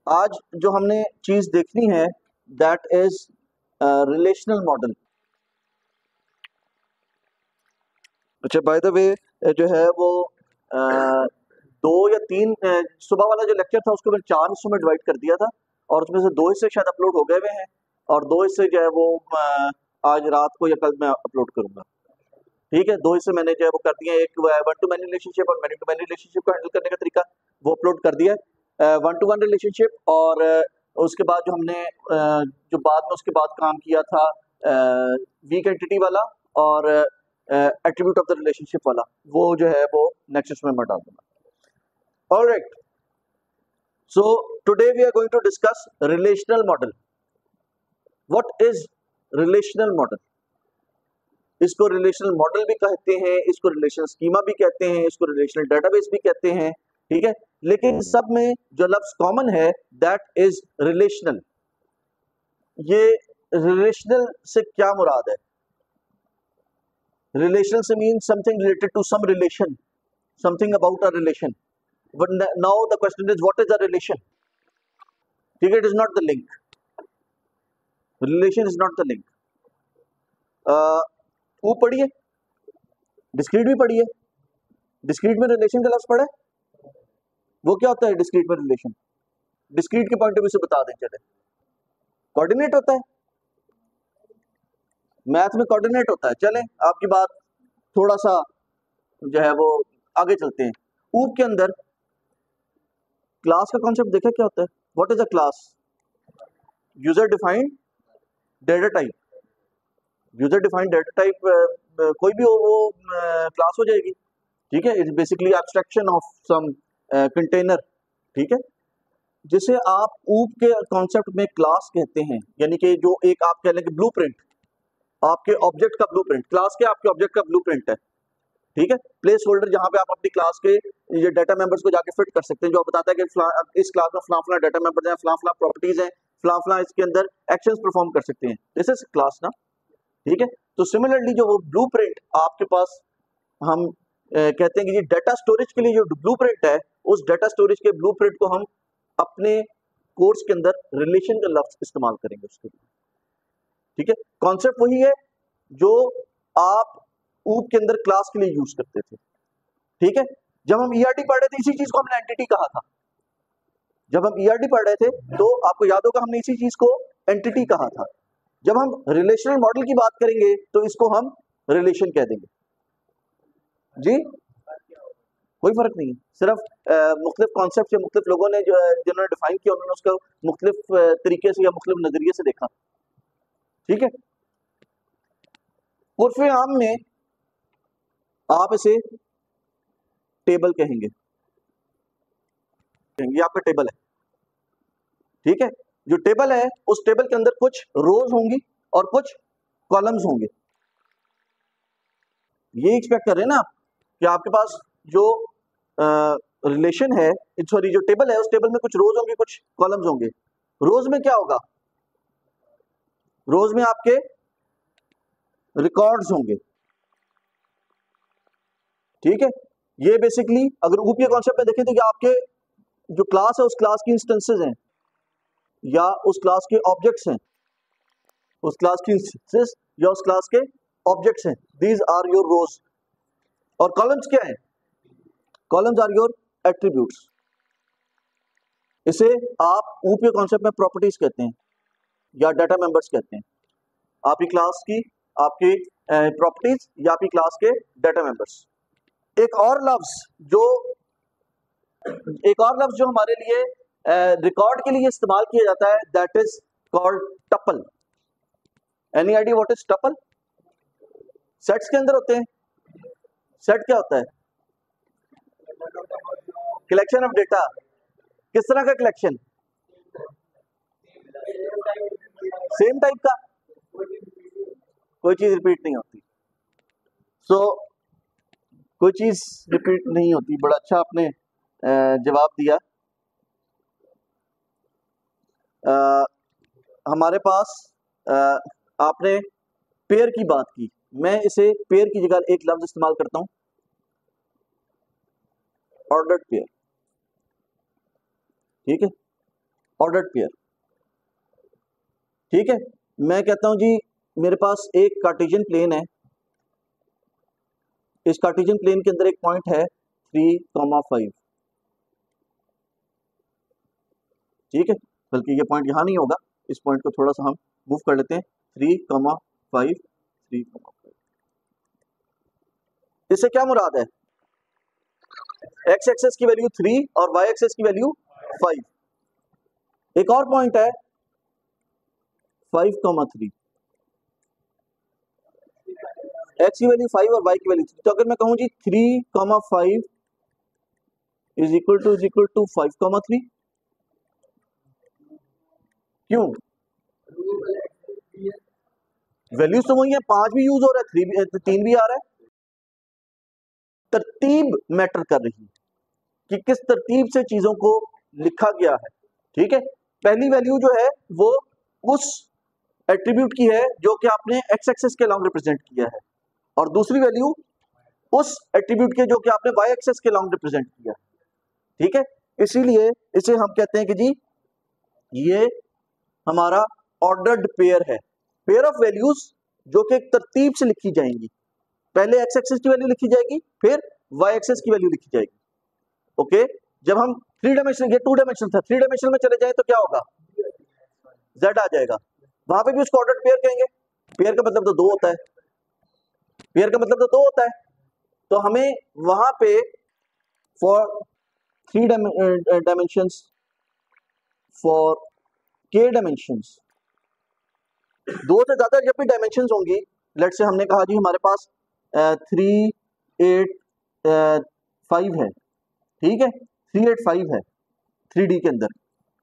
आज जो हमने चीज देखनी है दैट इज रिलेशनल मॉडल। अच्छा, बाय द वे जो है वो दो या तीन सुबह वाला जो लेक्चर था उसको मैंने 4 हिस्सों में डिवाइड कर दिया था और उसमें से 2 हिस्से शायद अपलोड हो गए हुए हैं और 2 हिस्से जो है वो आज रात को या कल मैं अपलोड करूंगा। ठीक है, 2 हिस्से मैंने जो है वो कर दिए, एक वन टू मैनी रिलेशनशिप और मैनी टू मैनी रिलेशनशिप को हैंडल करने का तरीका वो अपलोड कर दिया है। वन टू वन रिलेशनशिप और उसके बाद जो हमने जो बाद में उसके बाद काम किया था वीक एंटिटी वाला और एट्रीब्यूट ऑफ द रिलेशनशिप वाला, वो जो है वो नेक्स्ट इसमें मैं डाल दूंगा। Alright, so today we are going to discuss relational model. What is relational model? इसको रिलेशनल मॉडल भी कहते हैं, इसको रिलेशनल स्कीमा भी कहते हैं, इसको रिलेशनल डेटाबेस भी कहते हैं। ठीक है, लेकिन सब में जो लफ्ज कॉमन है दैट इज रिलेशनल। ये रिलेशनल से क्या मुराद है? रिलेशनल से mean something related to some relation, something about a relation. But now the question is what is a relation? ठीक है, it is not the link. Relation is not the link. वो पढ़िए, discrete भी पढ़िए। Discrete में relation का लफ्ज पढ़ा है? वो क्या होता है डिस्क्रीट में रिलेशन? डिस्क्रीट के पॉइंट ऑफ व्यू से बता दें चले। कोऑर्डिनेट होता है, मैथ में कोऑर्डिनेट होता है। चलें, आपकी बात थोड़ा सा जो है वो आगे चलते हैं। ऊप के अंदर क्लास का कॉन्सेप्ट देखा क्या होता है? What is a class? User defined data type. User defined data type कोई भी हो वो क्लास हो जाएगी। ठीक है, it's basically abstraction of some container. ठीक है, जिसे आप ऊप के कॉन्सेप्ट में क्लास कहते हैं, यानी कि जो एक आप कह लें कि ब्लूप्रिंट, आपके ऑब्जेक्ट का ब्लूप्रिंट। क्लास के आपके ऑब्जेक्ट का ब्लूप्रिंट है। ठीक है, प्लेस होल्डर जहां पे आप अपनी क्लास के ये डाटा मेंबर्स को जाके फिट कर सकते हैं, जो आप बताता है कि इस क्लास में फलां फलां डाटा मेंबर्स हैं, फलां फलां प्रॉपर्टीज हैं, फलां फलां इसके अंदर एक्शंस परफॉर्म कर सकते हैं। दिस इज क्लास ना। ठीक है, तो सिमिलरली जो वो ब्लूप्रिंट आपके पास हम कहते हैं कि ये डाटा स्टोरेज के लिए जो ब्लूप्रिंट है, उस डाटा स्टोरेज के ब्लूप्रिंट को हम अपने कोर्स के अंदर रिलेशन का लफ्ज इस्तेमाल करेंगे उसके लिए। ठीक है, कॉन्सेप्ट वही है जो आप ऊप के अंदर क्लास के लिए यूज करते थे। ठीक है, जब हम ईआरडी पढ़ रहे थे इसी चीज को हमने एंटिटी कहा था। जब हम ईआरडी पढ़ रहे थे तो आपको याद होगा हमने इसी चीज को एंटिटी कहा था। जब हम रिलेशनल मॉडल की बात करेंगे तो इसको हम रिलेशन कह देंगे। जी, कोई फर्क नहीं है, सिर्फ मुख्तलिफ कॉन्सेप्ट या मुख्तलिफ लोगों ने जो जिन्होंने डिफाइन किया उन्होंने उसको मुख्तलिफ तरीके से या मुख्तलिफ नजरिए से देखा। ठीक है, उर्फ आम में आप इसे टेबल कहेंगे। ये आपका टेबल है। ठीक है, जो टेबल है उस टेबल के अंदर कुछ रोज होंगी और कुछ कॉलम्स होंगे। ये एक्सपेक्ट कर रहे हैं ना आप कि आपके पास जो रिलेशन है, सॉरी जो टेबल है उस टेबल में कुछ रोज होंगे कुछ कॉलम्स होंगे। रोज में क्या होगा? रोज में आपके रिकॉर्ड्स होंगे। ठीक है, ये बेसिकली अगर ऊपी के कॉन्सेप्ट में देखें तो ये आपके जो क्लास है उस क्लास की इंस्टेंसेस हैं या उस क्लास के ऑब्जेक्ट्स हैं, उस क्लास की इंस्टेंसेस या उस क्लास के ऑब्जेक्ट्स हैं। These are your rows. और कॉलम्स क्या है? Columns are your attributes. इसे आप ऊपी कॉन्सेप्ट में प्रॉपर्टीज कहते हैं या डाटा मेंबर्स कहते हैं। आपकी क्लास की आपकी प्रॉपर्टीज या आपकी क्लास के डाटा मेंबर्स। एक और लफ्ज जो हमारे लिए रिकॉर्ड के लिए इस्तेमाल किया जाता है that is called tuple. Any idea what is tuple? Sets के अंदर होते हैं। सेट क्या होता है? Collection of data. किस तरह का कलेक्शन? सेम टाइप का, कोई चीज रिपीट नहीं होती। सो कोई चीज रिपीट नहीं होती। बड़ा अच्छा आपने जवाब दिया। हमारे पास आपने पेयर की बात की, मैं इसे पेयर की जगह एक लफ्ज इस्तेमाल करता हूं, ऑर्डर्ड पेयर। ठीक है, ऑर्डर्ड पेयर। ठीक है, मैं कहता हूं जी मेरे पास एक कार्टेशियन प्लेन है, इस कार्टेशियन प्लेन के अंदर एक पॉइंट है 3,5। ठीक है, बल्कि ये पॉइंट यहां नहीं होगा, इस पॉइंट को थोड़ा सा हम मूव कर लेते हैं, 3,5 3,5। इससे क्या मुराद है, एक्स एक्सेस की वैल्यू 3 और वाई एक्सेस की वैल्यू 5। एक और पॉइंट है 5,3, एक्स की वैल्यू 5 और वाई की वैल्यू 3। तो अगर मैं कहूं जी 3,5 इज इक्वल टू 5,3, क्यों, वैल्यूज तो वही है, 5 भी यूज हो रहा है, 3 भी, 3 भी आ रहा है। तरतीब मैटर कर रही है कि किस तरतीब से चीजों को लिखा गया है। ठीक है, पहली वैल्यू जो है वो उस एट्रीब्यूट की है जो कि आपने एक्स एक्सेस के लॉन्ग रिप्रेजेंट किया है, और दूसरी वैल्यू उस एट्रीब्यूट के जो कि आपने वाई एक्सेस के लॉन्ग रिप्रेजेंट किया है। ठीक है, इसीलिए इसे हम कहते हैं कि जी ये हमारा ऑर्डर्ड पेयर है, पेयर ऑफ वैल्यूज जो कि एक तरतीब से लिखी जाएंगी। पहले एक्स एक्सेस की वैल्यू लिखी जाएगी, फिर वाई एक्सेस की वैल्यू लिखी जाएगी। ओके, जब हम 3 डायमेंशन, ये 2 डायमेंशन था, 3 डायमेंशन में चले जाए तो क्या होगा, जेड आ जाएगा, वहां पे भी उसको ऑर्डर्ड पेयर कहेंगे। पेयर का मतलब तो 2 होता है, पेयर का मतलब तो 2 होता है, तो हमें वहां पे for 3 dimensions, for k dimensions, 2 से ज्यादा जब भी डायमेंशंस होंगी, लेट से हमने कहा जी हमारे पास 3, 8, 5 है, ठीक है, 3, 8, 5 है 3D के अंदर।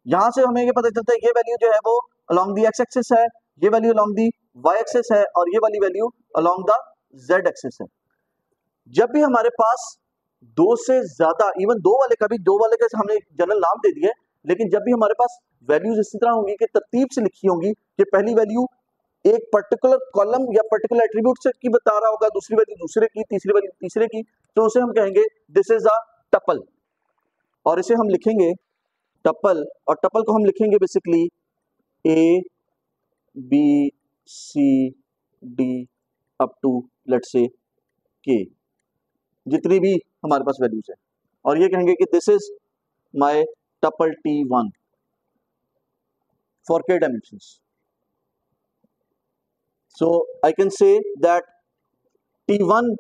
यहां से हमें ये पता चलता है ये वैल्यू जो है वो अलोंग दी एक्स एक्सिस है, ये value along the Y axis है, और ये वाली value along the Z axis है। जब भी हमारे पास 2 से ज्यादा, इवन 2 वाले का भी, 2 वाले का हमने जनरल नाम दे दिया, लेकिन जब भी हमारे पास वैल्यूज इसी तरह होंगी कि तरतीब से लिखी होंगी कि पहली वैल्यू एक पर्टिकुलर कॉलम या पर्टिकुलर एट्रीब्यूट से की बता रहा होगा, दूसरी वैल्यू दूसरे की, तीसरी वैल्यू तीसरे की, तो उसे हम कहेंगे दिस इज अ टपल, और इसे हम लिखेंगे टपल, और टपल को हम लिखेंगे basically A B C D up to let's say K, जितनी भी हमारे पास वैल्यूज है, और ये कहेंगे कि this is my tuple T1 for k dimensions. So I can say that T1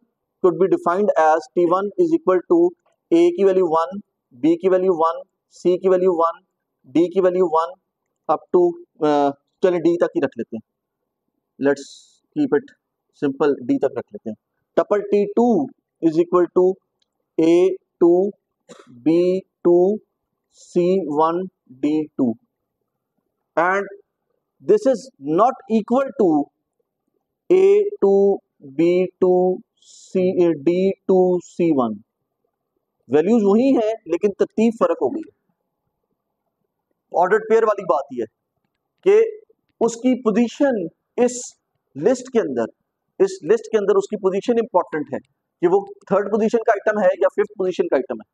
could be defined as T1 is equal to A की value 1, B की वैल्यू 1, C की वैल्यू 1, D की वैल्यू 1 अप टू चलिए D तक ही रख लेते हैं, let's keep it simple, D तक रख लेते हैं। Tuple T2 is equal to A2, B2, C1, D2, and this is not equal to A2, B2, D2, C1। Values वही है लेकिन तरतीब फर्क हो गई है। ऑर्डर्ड पेयर वाली बात यह है कि उसकी पोजीशन इस लिस्ट के अंदर, इस लिस्ट के अंदर उसकी पोजीशन इंपॉर्टेंट है कि वो 3rd पोजीशन का आइटम है या 5th पोजीशन का आइटम है।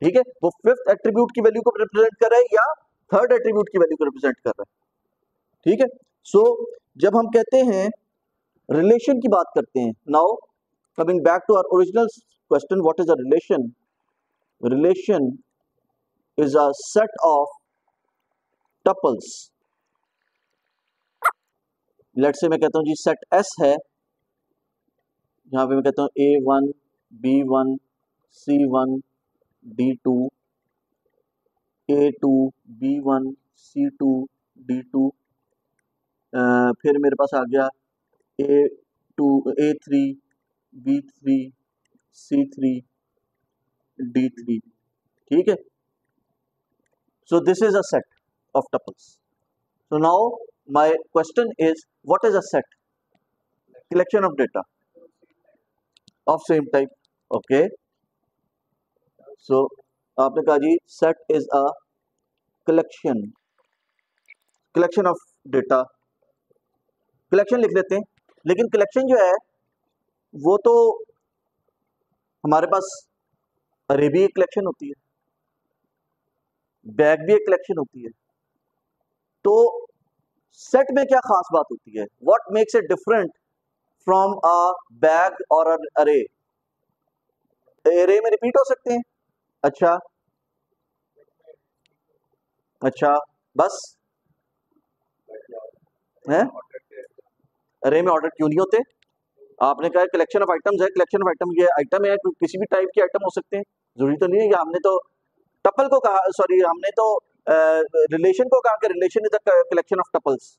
ठीक है, वो 5th एट्रीब्यूट की वैल्यू को रिप्रेजेंट कर रहा है या 3rd एट्रीब्यूट की वैल्यू को रिप्रेजेंट कर रहा है। ठीक है, सो जब हम कहते हैं रिलेशन की बात करते हैं, now coming back to our original question, what is a relation? Relation is a set of tuples. Let's say मैं कहता हूं जी सेट S है, यहां पे मैं कहता हूं A1, B1, C1, D2, A2, B1, C2, D2, फिर मेरे पास आ गया A2, A3, B3, C3, D3। ठीक है, so this is a set of tuples. So now my question is, what is a set? Collection of data of same type. Okay, so आपने कहा जी set is a collection of data, collection लिख लेते हैं, लेकिन collection जो है वो तो हमारे पास अरे भी एक कलेक्शन होती है, बैग भी एक कलेक्शन होती है, तो सेट में क्या खास बात होती है? What makes it different from a bag और अन अरे? अरे में रिपीट हो सकते हैं। अच्छा अच्छा, बस है। अरे में ऑर्डर क्यों नहीं होते? आपने कहा कलेक्शन ऑफ आइटम्स है, कलेक्शन ऑफ आइटम ये आइटम है, किसी भी टाइप के आइटम हो सकते हैं, जरूरी तो नहीं है कि हमने तो टपल को कहा, सॉरी हमने तो रिलेशन को कहा कि relation is a collection of tuples,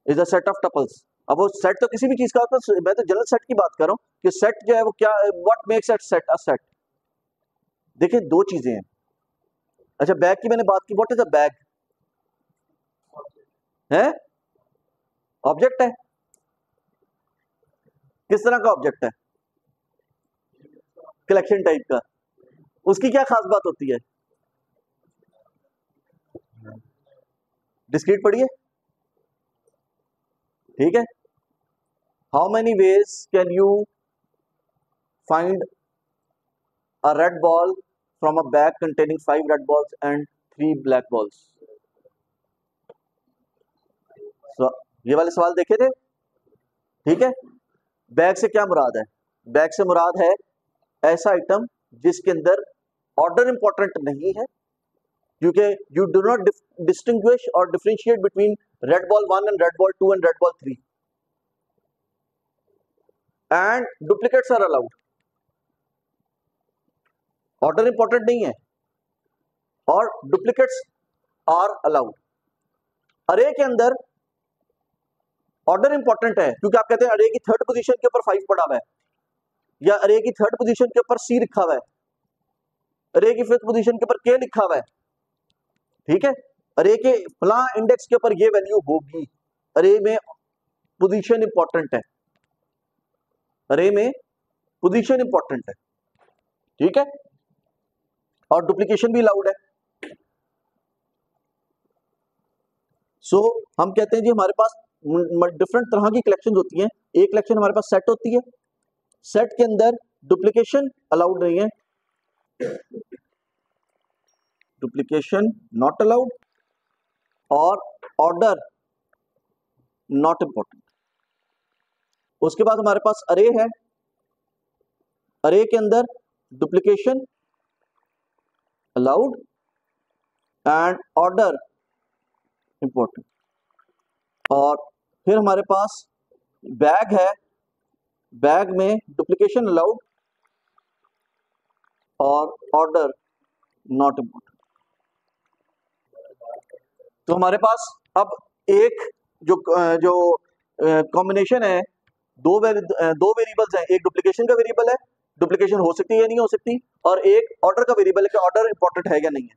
is a set of tuples. अब वो सेट तो किसी भी चीज का होता है, मैं तो जनरल सेट की बात कर रहा हूँ कि सेट जो है वो क्या, what makes it set a set. देखिए दो चीजें हैं। अच्छा बैग की मैंने बात की, व्हाट इज अ बैग? है ऑब्जेक्ट है, किस तरह का ऑब्जेक्ट है? कलेक्शन टाइप का। उसकी क्या खास बात होती है? डिस्क्रीट पढ़िए, ठीक है। How many ways can you find a red ball from a bag containing 5 red balls and 3 black balls? So, ये वाले सवाल देखे थे, ठीक है। बैग से क्या मुराद है? बैग से मुराद है ऐसा आइटम जिसके अंदर ऑर्डर इंपॉर्टेंट नहीं है, क्योंकि यू डू नॉट डिस्टिंग्विश और differentiate between red ball 1 and red ball 2 and red ball 3, and duplicates are allowed. Order important नहीं है और डुप्लीकेट्स आर अलाउड। अरे के अंदर ऑर्डर इंपॉर्टेंट है, क्योंकि आप कहते हैं अरे की थर्ड पोजीशन के ऊपर 5 पड़ा हुआ है, या अरे की थर्ड पोजीशन के ऊपर सी लिखा हुआ है, अरे की फिफ्थ पोजीशन के ऊपर के लिखा हुआ है, ठीक है। अरे के फला इंडेक्स के ऊपर ये वैल्यू होगी। अरे में पोजीशन इंपॉर्टेंट है, अरे में पोजीशन इंपॉर्टेंट है, ठीक है। और डुप्लीकेशन भी अलाउड है। सो हम कहते हैं जी हमारे पास डिफरेंट तरह की कलेक्शन होती हैं। एक कलेक्शन हमारे पास सेट होती है, सेट के अंदर डुप्लीकेशन अलाउड नहीं है, डुप्लीकेशन नॉट अलाउड, और ऑर्डर नॉट इंपॉर्टेंट। उसके बाद हमारे पास अरे है, अरे के अंदर duplication allowed and order important. और फिर हमारे पास बैग है, बैग में डुप्लीकेशन अलाउड और ऑर्डर नॉट इंपॉर्टेंट। तो हमारे पास अब एक जो जो कॉम्बिनेशन है, दो वेरिएबल्स हैं, एक डुप्लीकेशन का वेरिएबल है, डुप्लीकेशन हो सकती है या नहीं हो सकती, और एक ऑर्डर का वेरिएबल है कि ऑर्डर इंपॉर्टेंट है या नहीं है।